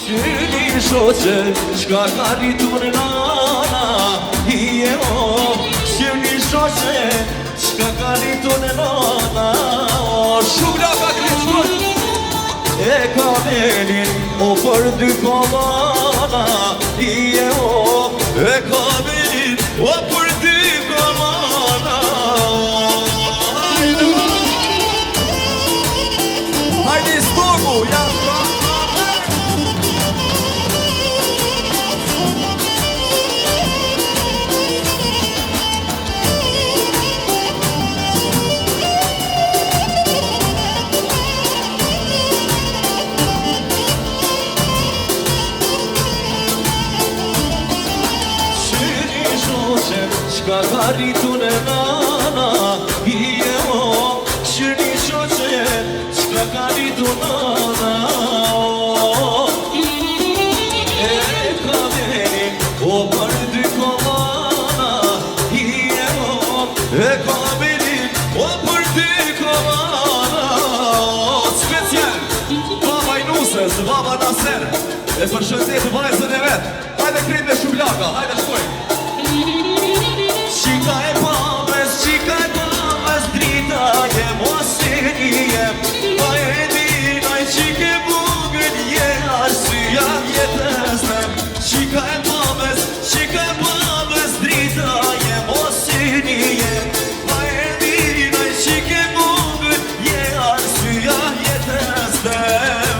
Qyri shoqe, qka ka rritur nana Hije o, qyri shoqe, qka ka rritur nana Shumë laka kriqur E ka venin, o për dy komana Hije o, e ka venin, o për dy komana Hajde stogu, ja Qka ka rritun e nana Hije o, qyri shoqe Qka ka rritun nana E ka venin, o për dy komana Hije o, e ka venin, o për dy komana Special, baba i Nusës, baba Naser E për shëndet vajzën e vetë Hajde krejt me shumlaka, hajde shkoj Qika e paves, drita je mosinije Pa e dinaj qike bugën je arsya jetës nem Qika e paves, drita je mosinije Pa e dinaj qike bugën je arsya jetës nem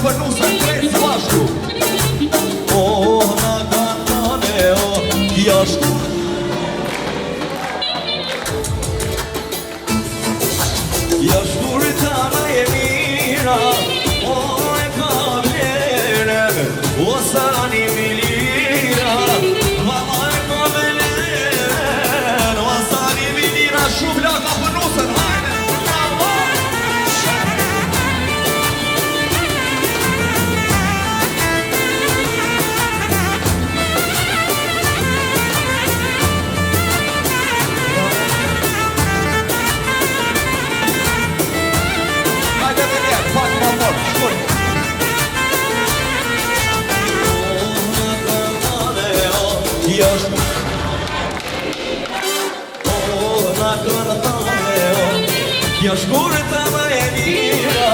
Për nusën krejtë së bashku O, na kantane, o, jashku Jashkurit tana e mira O, e ka vlerën O, sarani milira Mama e ka vlerën O, sarani milira Shumë laka për nusën, hajde Jashkurit të më e mira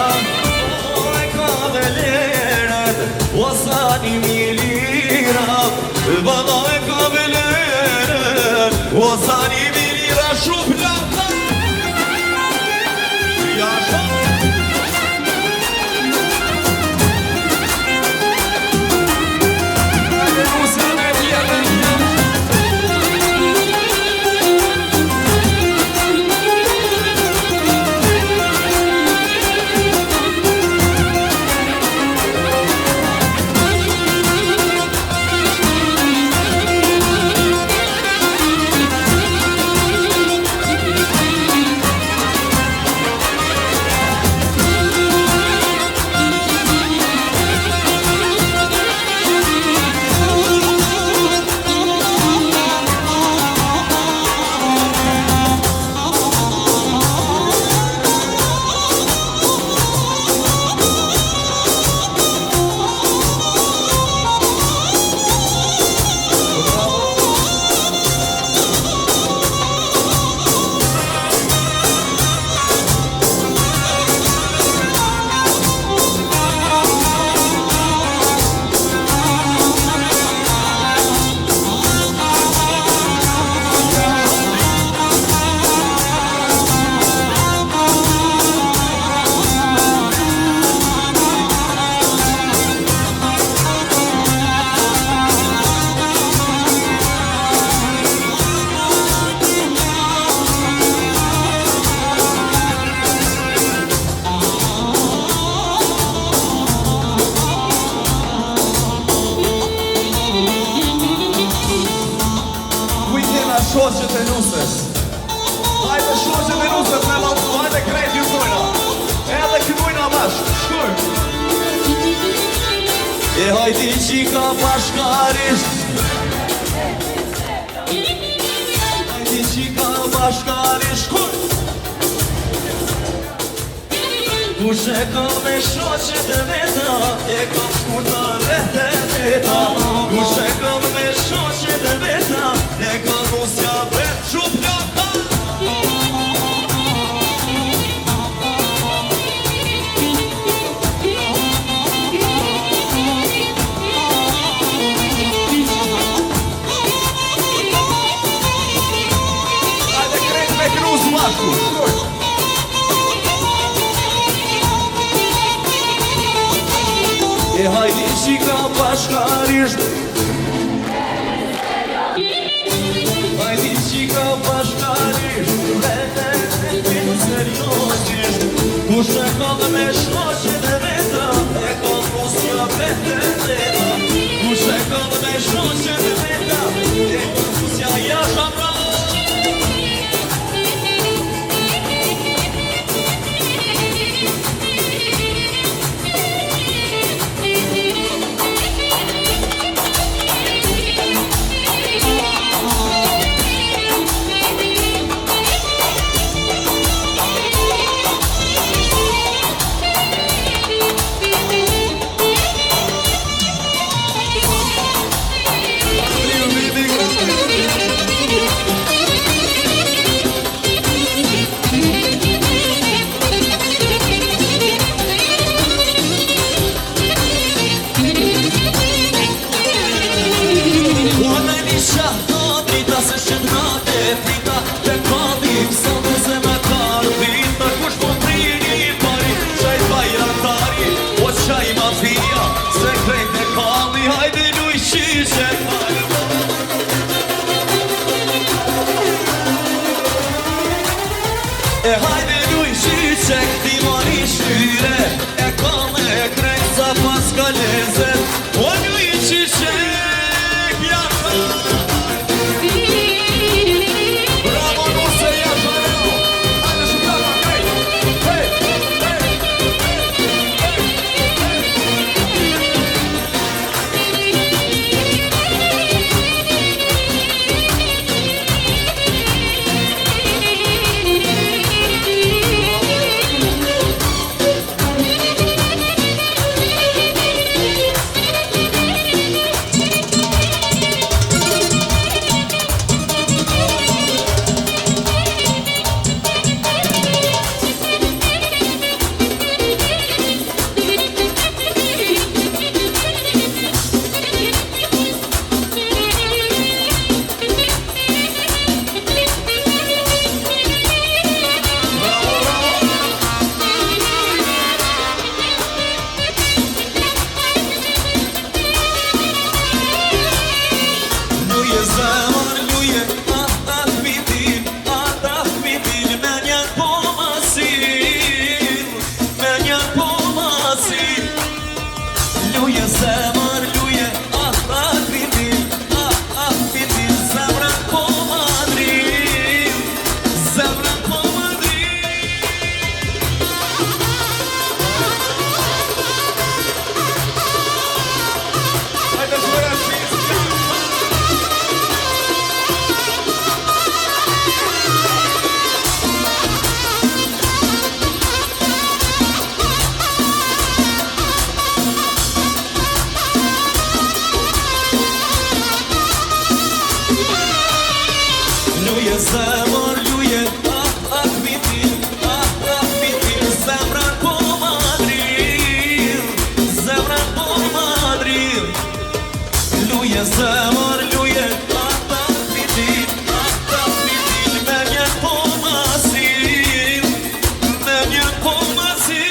O, e ka dhe lerët Ozani milira Bana e kabeler Ozani milira Şuplaka Yaşa Shoqët e nusës Hajde shoqët e nusës me lautu Hajde krejt ju kujna Edhe kënujna bashk Shkur E hajdi qika bashkarisht Hajdi qika bashkarisht Shkur Kush e ka me shoqët e veta E ka shkurta rete veta Kush e ka me shoqët e veta E ka nusja vet Shupljaka Hajde krejt me knus bashku E hajdi qika bashkarisht Hajdi qika bashkarisht Vete e në seriosisht Kush e ka dhe me shoqet e veta E ka nusja vete veta Kush e ka dhe me shoqet e veta E ka nusja jasha bravo E hajde duj qyqek ti mani shtyre E kam e krejt sa pas ka lezet O duj qyqek jasha Bravo nuse jasha reo Hajde shukaka krejt Hej, luje zemër luje vitin vitin zemra po madrin zemra po madrin hajde zvoja luje zemër luje vitin zemra po madrin zemra po madrin luje zemër luje vitin me njen po masin me njen po masin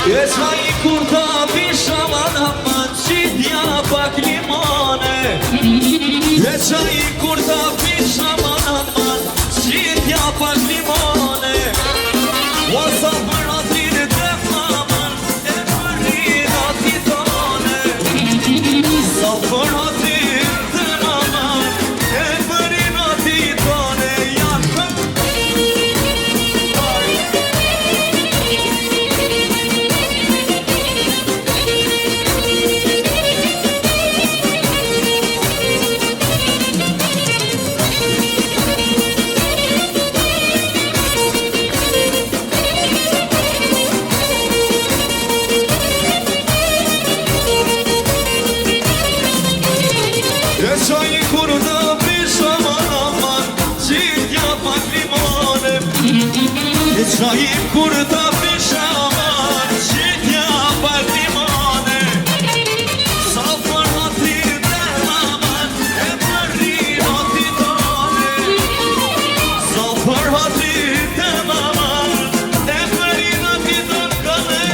E qaj kur ta pisha manaman qitja pak limone E qaj kur ta pisha manaman qitja pak limone O sa për atin të maman e përin ati tone Sa për atin të maman e përin ati tone janë për E qaj kur të pisha manaman qitja pak limone E qaj kur të pisha man qitja pak limone Sa për atin të maman e përin ati tone Sa për atin të maman e përin ati tone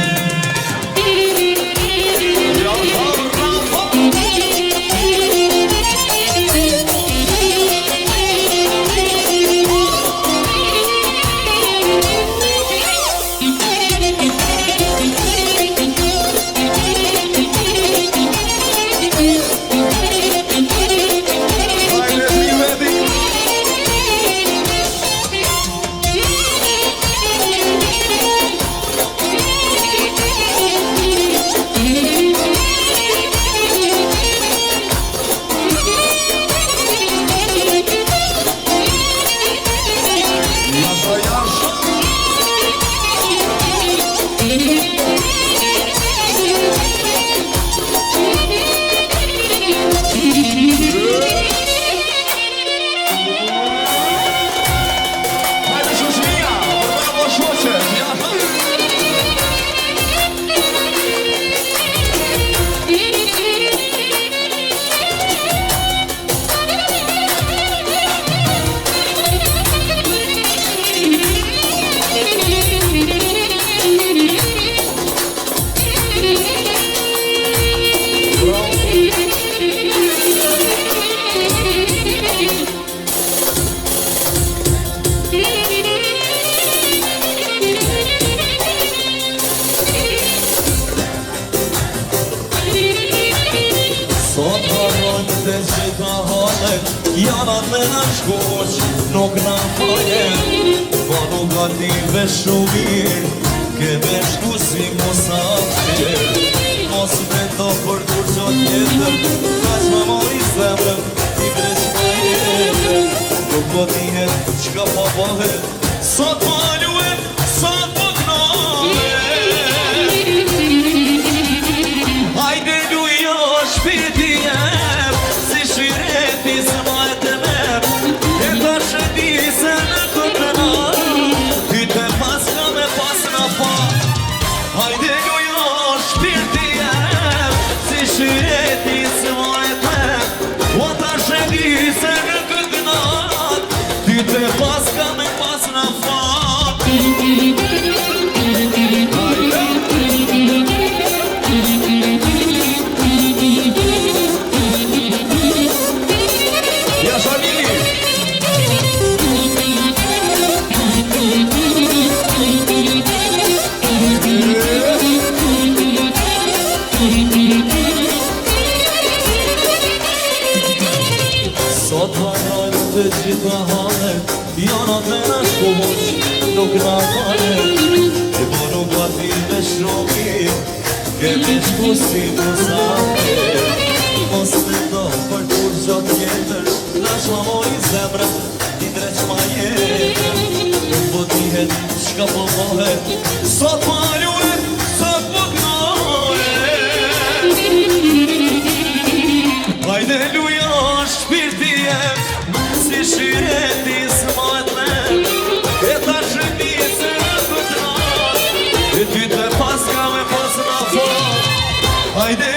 Janat me në shkoq nuk na fajen Po nuk gati veshumir Ke veshku si musafir Mos me to për kur qot jetër Kash ma mori zemrëm I breq ma jetër Nuk po tihet qka po bëhet Sot po aluet, sot po knohet Hajde lujo shpirti jem Si shireti se majt e merë E ta shëti se në këtë nërë Ty te paska me pas në fa Hajde lujo shpirti jem Si shireti se majt e merë O ta shëti se në këtë nërë Ty te paska me pas në fa Sot vanojnë të gjitha halet Janat me në shkoq nuk na falet E po nuk gati me shrokit Ke veshku si musafir Mos me do për kur gjot jetër Lash ma mori zemrën I dreq ma jetër Nuk po tihet qka po bëhet Sot ma luet, sot po knohet Hajde luja shpirti jem Si shireti s'majt me E ta shëti se në këtë nat E ty të paska me pas në fat Hajde